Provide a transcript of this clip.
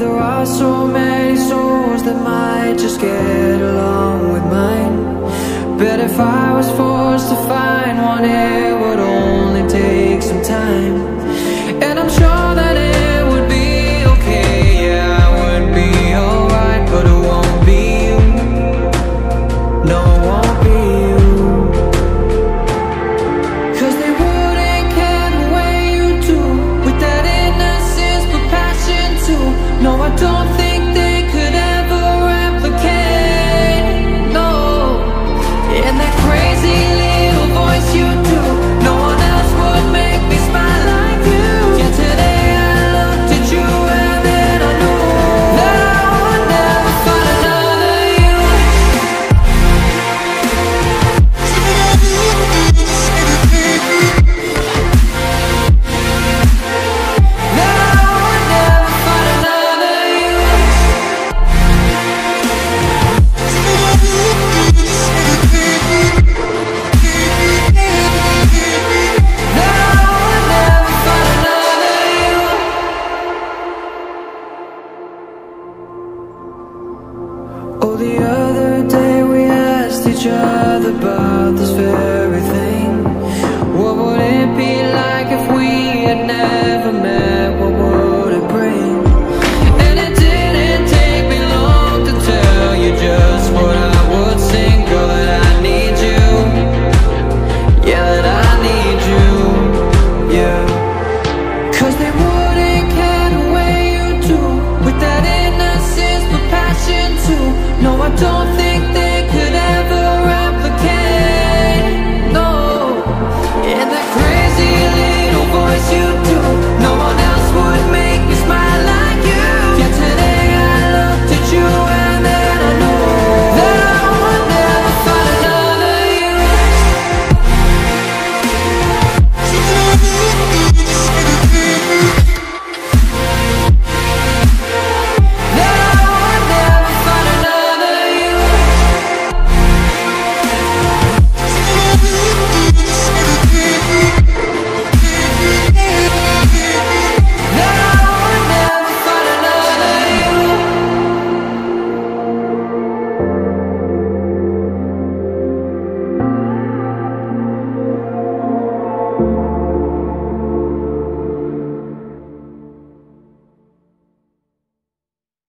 there are so many souls that might just get along with mine. But if I was forced to find one, it would only take some time. And I'm sure that it would be okay, yeah, it would be alright. But it won't be you, no, it won't be you. 'Cause they wouldn't care the way you do, with that innocence but passion too. No, I don't think they could ever replicate, no. And that crazy little voice you do, no one else would make me smile like you. Yeah, today I looked at you and then I knew that I would never find another you. That I would never find another you. Oh, the other day we asked each other about this very thing. What would it be like